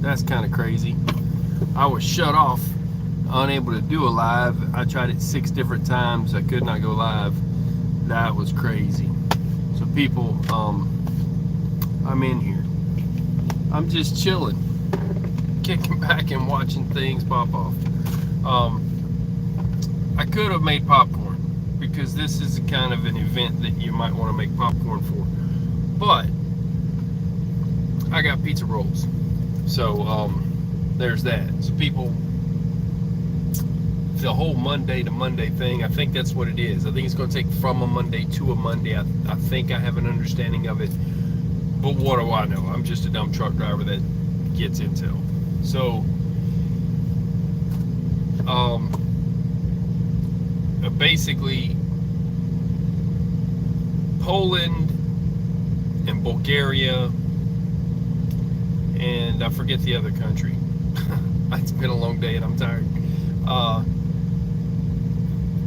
That's kind of crazy. I was shut off, unable to do a live. I tried it 6 different times. I could not go live. That was crazy. So people, I'm in here. I'm just chilling, kicking back and watching things pop off. I could have made popcorn because this is kind of an event that you might want to make popcorn for. But I got pizza rolls. So there's that. So people, the whole Monday to Monday thing, I think that's what it is. I think it's going to take from a Monday to a Monday. I think I have an understanding of it. But what do I know? I'm just a dumb truck driver that gets intel. So, basically, Poland and Bulgaria, and I forget the other country. It's been a long day and I'm tired.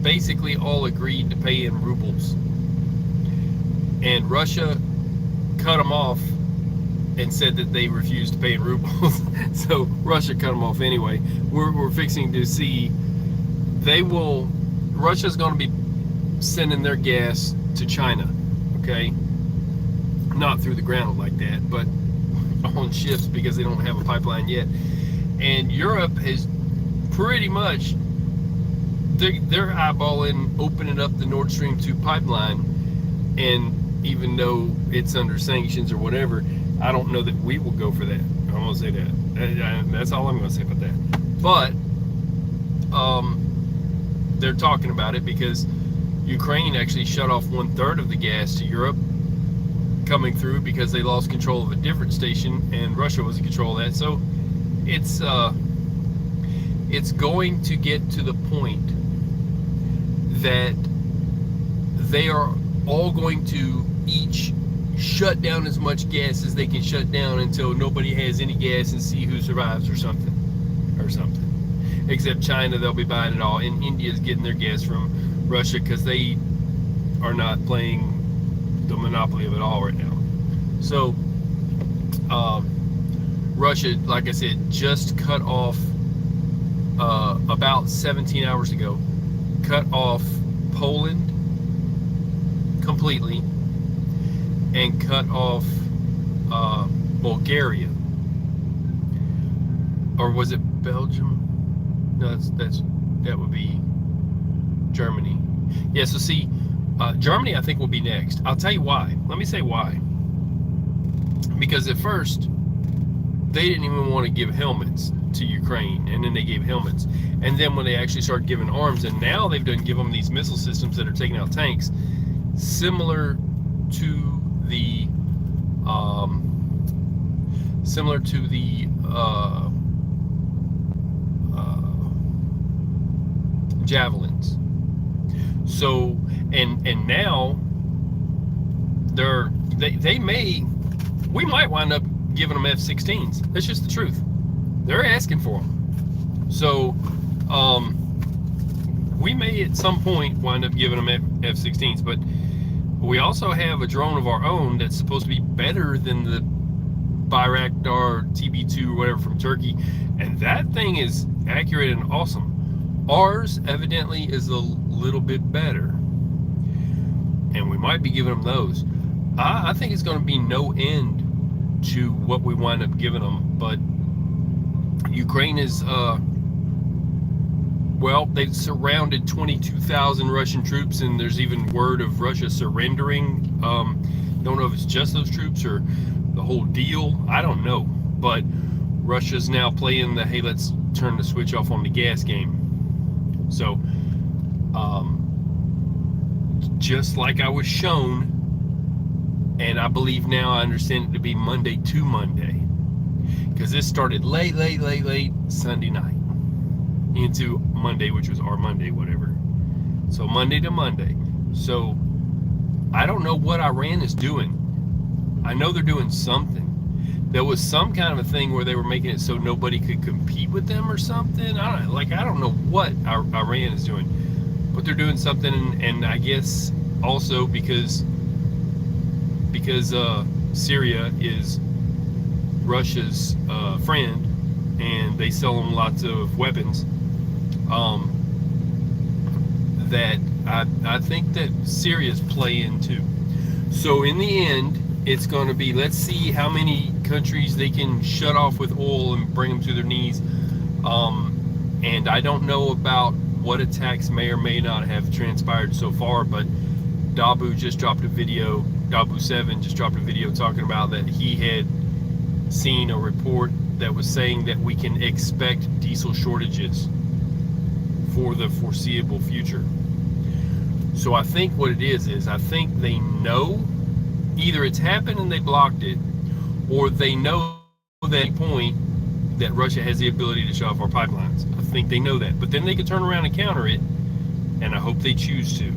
Basically all agreed to pay in rubles, and Russia cut them off and said that they refused to pay in rubles. So Russia cut them off anyway. We're fixing to see, Russia's going to be sending their gas to China, okay? Not through the ground like that, but on ships because they don't have a pipeline yet. And Europe has pretty much, they're eyeballing opening up the Nord Stream 2 pipeline, and even though it's under sanctions or whatever, I don't know that we will go for that. I'm going to say that. That's all I'm going to say about that. But they're talking about it because Ukraine actually shut off 1/3 of the gas to Europe coming through because they lost control of a different station, and Russia was in control of that. So it's going to get to the point that they are all going to each shut down as much gas as they can shut down until nobody has any gas, and see who survives or something. Except China, they'll be buying it all, and India's getting their gas from Russia because they are not playing the monopoly of it all right now. So Russia, like I said, just cut off about 17 hours ago, cut off Poland completely and cut off Bulgaria. Or was it Belgium? No, that would be Germany. Yeah, so see, Germany I think will be next. I'll tell you why. Let me say why. Because at first, they didn't even want to give helmets to Ukraine, and then they gave helmets. And then when they actually started giving arms, and now they've done give them these missile systems that are taking out tanks, similar to the javelins. So and now we might wind up giving them F-16s. That's just the truth. They're asking for them. So we may at some point wind up giving them F-16s, but we also have a drone of our own that's supposed to be better than the Bayraktar TB2 or whatever from Turkey, and that thing is accurate and awesome. Ours evidently is a little bit better, and we might be giving them those. I think it's going to be no end to what we wind up giving them, but Ukraine is well, they've surrounded 22,000 Russian troops, and there's even word of Russia surrendering. Don't know if it's just those troops or the whole deal. I don't know, but Russia's now playing the, hey, let's turn the switch off on the gas game. So just like I was shown, and I believe now I understand it to be Monday to Monday, because this started late Sunday night into Monday, which was our Monday, whatever. So Monday to Monday. So I don't know what Iran is doing. I know they're doing something. There was some kind of a thing where they were making it so nobody could compete with them or something. I don't know what Iran is doing, but they're doing something, and I guess also because Syria is Russia's friend, and they sell them lots of weapons. That I think that Syria's play into. So in the end, it's going to be, let's see how many countries they can shut off with oil and bring them to their knees. And I don't know about what attacks may or may not have transpired so far, but Dabu just dropped a video, Dabu7 just dropped a video talking about that he had seen a report that was saying that we can expect diesel shortages for the foreseeable future. So I think what it is I think they know either it's happened and they blocked it, or they know that point that Russia has the ability to shut off our pipelines. I think they know that, but then they can turn around and counter it, and I hope they choose to.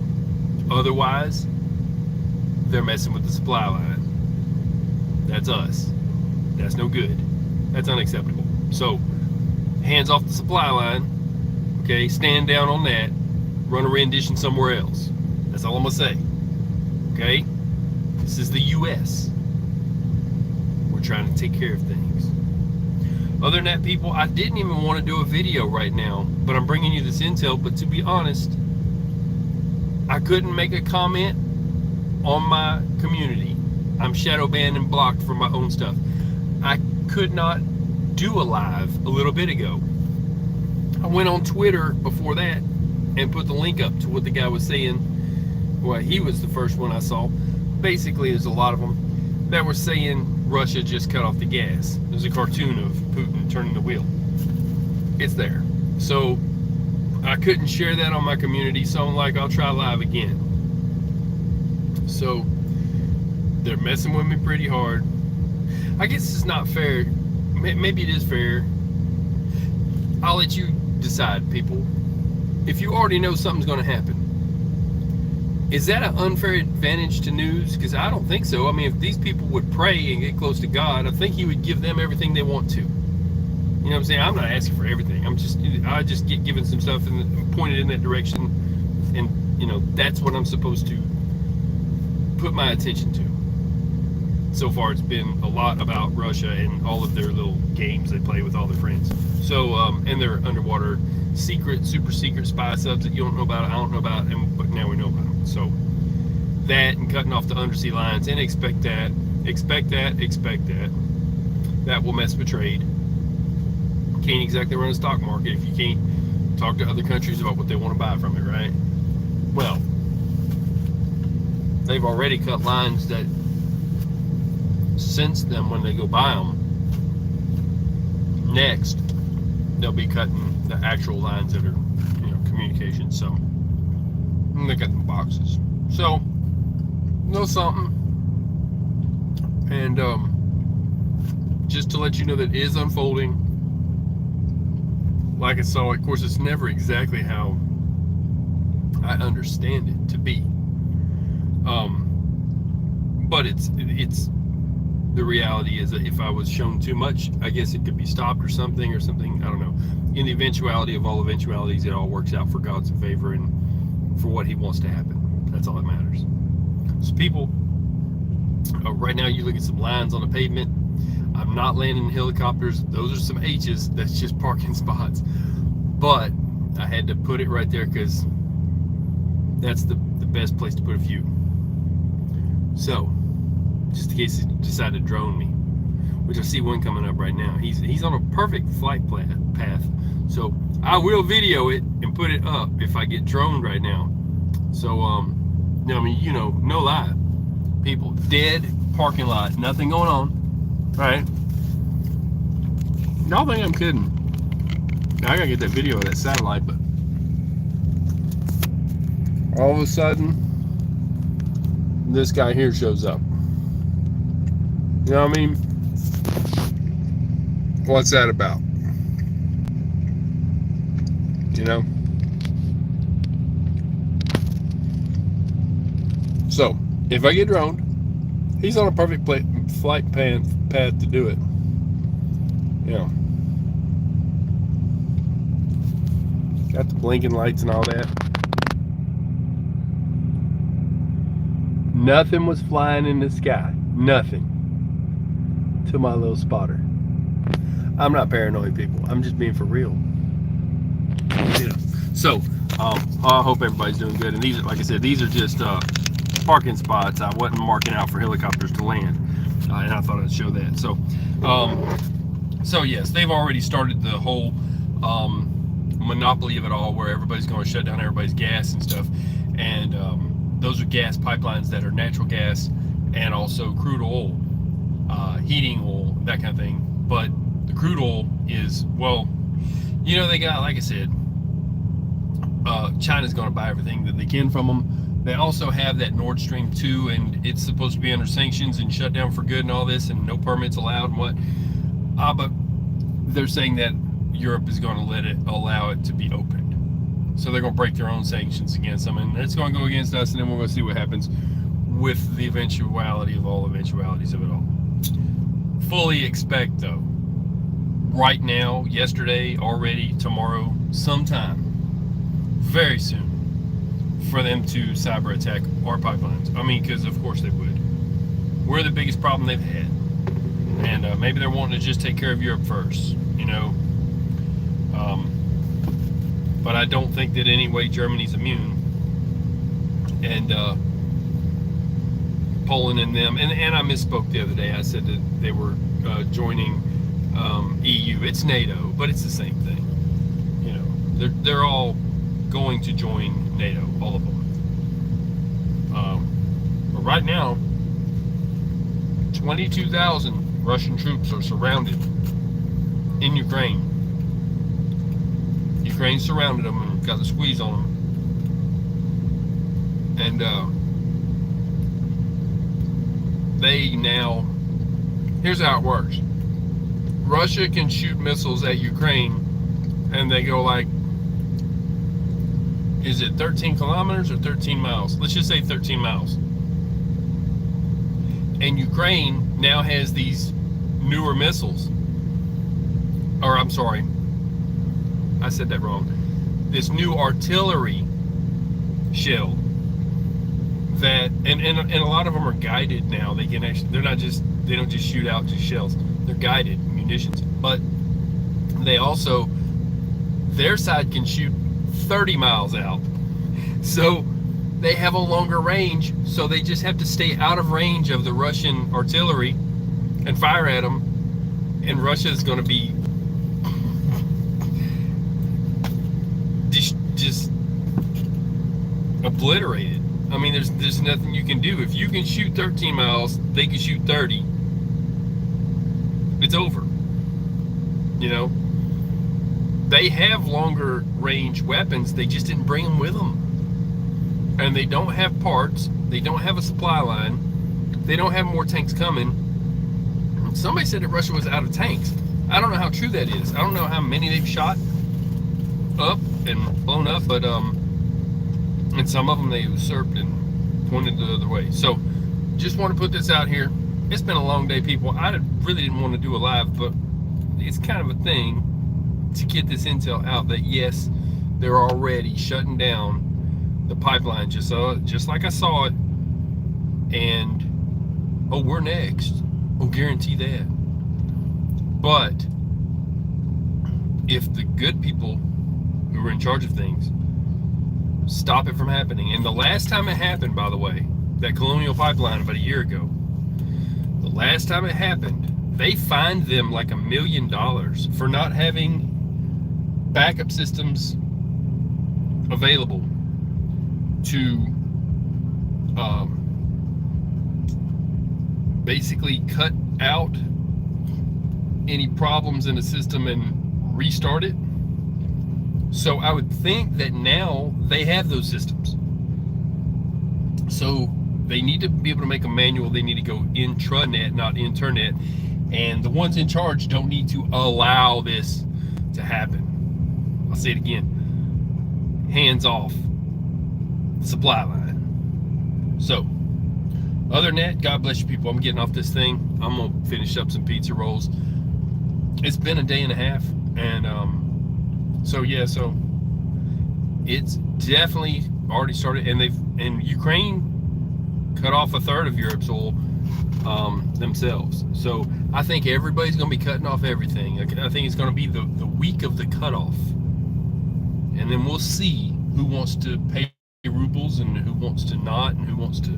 Otherwise, they're messing with the supply line. That's us. That's no good. That's unacceptable. So, hands off the supply line. Okay, stand down on that. Run a rendition somewhere else. That's all I'm gonna say. Okay? This is the US. We're trying to take care of things. Other than that, people, I didn't even want to do a video right now, but I'm bringing you this intel. But to be honest, I couldn't make a comment on my community. I'm shadow banned and blocked from my own stuff. I could not do a live a little bit ago. I went on Twitter before that and put the link up to what the guy was saying. Well, he was the first one I saw. Basically, there's a lot of them that were saying Russia just cut off the gas. There's a cartoon of Putin turning the wheel. It's there. So I couldn't share that on my community, so I'm like, I'll try live again. So they're messing with me pretty hard. I guess it's not fair. Maybe it is fair. I'll let you decide, people. If you already know something's going to happen, is that an unfair advantage to news? Because I don't think so. I mean, if these people would pray and get close to God, I think He would give them everything they want to. You know what I'm saying? I'm not asking for everything. I just get given some stuff and pointed in that direction, and you know that's what I'm supposed to put my attention to. So far, it's been a lot about Russia and all of their little games they play with all their friends. So, and their underwater secret, super secret spy subs that you don't know about, I don't know about, but now we know about them. So that and cutting off the undersea lines, and expect that. That will mess with trade. Can't exactly run a stock market if you can't talk to other countries about what they want to buy from it, right? Well, they've already cut lines that sense them when they go buy them. Next, they'll be cutting the actual lines that are, communication. So, and they got the boxes. So, know something. And just to let you know that it is unfolding. Like I saw, of course, it's never exactly how I understand it to be. But it's the reality is that if I was shown too much, I guess it could be stopped or something. I don't know. In the eventuality of all eventualities, it all works out for God's favor and for what He wants to happen. That's all that matters. So people, right now you look at some lines on the pavement. I'm not landing helicopters. Those are some H's. That's just parking spots. But I had to put it right there because that's the best place to put a few. So, just in case he decided to drone me, which I see one coming up right now. He's on a perfect flight path. So I will video it and put it up if I get droned right now. So no lie, people, dead parking lot, nothing going on, right? Y'all think I'm kidding? Now, I gotta get that video of that satellite, but all of a sudden, this guy here shows up. You know what I mean? What's that about? You know? So, if I get droned, he's on a perfect flight path to do it. You know. Got the blinking lights and all that. Nothing was flying in the sky. Nothing. to my little spotter. I'm not paranoid, people. I'm just being for real. You know. So, I hope everybody's doing good. And these, like I said, these are just parking spots. I wasn't marking out for helicopters to land, and I thought I'd show that. So yes, they've already started the whole monopoly of it all, where everybody's going to shut down everybody's gas and stuff. And those are gas pipelines that are natural gas and also crude oil, heating oil, that kind of thing. But the crude oil is, well, you know, they got, like I said, China's going to buy everything that they can from them. They also have that Nord Stream 2, and it's supposed to be under sanctions and shut down for good and all this, and no permits allowed and what. But they're saying that Europe is going to allow it to be opened. So they're going to break their own sanctions against them, and it's going to go against us, and then we're going to see what happens with the eventuality of all eventualities of it all. Fully expect, though, right now, yesterday, already, tomorrow, sometime, very soon, for them to cyber attack our pipelines. I mean, because of course they would. We're the biggest problem they've had. And maybe they're wanting to just take care of Europe first, you know. But I don't think that anyway Germany's immune. And Poland and them, and I misspoke the other day. I said that they were joining EU. It's NATO, but it's the same thing. You know, they're all going to join NATO, all of them. But right now, 22,000 Russian troops are surrounded in Ukraine. Ukraine surrounded them and got the squeeze on them. And they now, here's how it works. Russia can shoot missiles at Ukraine, and they go like, is it 13 kilometers or 13 miles? Let's just say 13 miles. And Ukraine now has these newer missiles. Or I'm sorry, I said that wrong. This new artillery shell that, and a lot of them are guided now. They can actually, they don't just shoot out just shells. They're guided munitions. But they also, their side can shoot 30 miles out. So they have a longer range, so they just have to stay out of range of the Russian artillery and fire at them, and Russia is going to be just obliterated. I mean, there's nothing you can do. If you can shoot 13 miles, they can shoot 30. It's over. You know? They have longer range weapons, they just didn't bring them with them. And they don't have parts, they don't have a supply line, they don't have more tanks coming. Somebody said that Russia was out of tanks. I don't know how true that is. I don't know how many they've shot up and blown up, but and some of them they usurped and pointed the other way. So just want to put this out here. It's been a long day, people. I really didn't want to do a live, but it's kind of a thing to get this intel out that yes, they're already shutting down the pipeline just like I saw it. And oh, we're next. I'll guarantee that. But if the good people who are in charge of things stop it from happening, and the last time it happened, by the way, that Colonial Pipeline about a year ago, the last time it happened, they fined them like $1 million for not having backup systems available to basically cut out any problems in the system and restart it. So I would think that now they have those systems. So they need to be able to make a manual. They need to go intranet, not internet. And the ones in charge don't need to allow this to happen. I'll say it again. Hands off supply line. So, other than that, God bless you people. I'm getting off this thing. I'm going to finish up some pizza rolls. It's been a day and a half. And, so it's definitely already started. And Ukraine cut off a third of Europe's oil. themselves. So I think everybody's going to be cutting off everything. I think it's going to be the week of the cutoff, and then we'll see who wants to pay rubles and who wants to not, and who wants to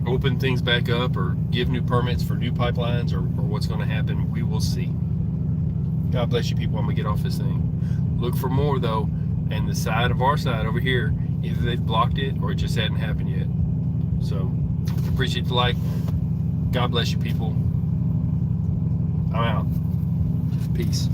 open things back up or give new permits for new pipelines, or what's going to happen. We will see. God bless you people. I'm going to get off this thing. Look for more though, and the side of our side over here, either they've blocked it or it just hadn't happened yet. So appreciate the like. God bless you people. I'm out. Peace.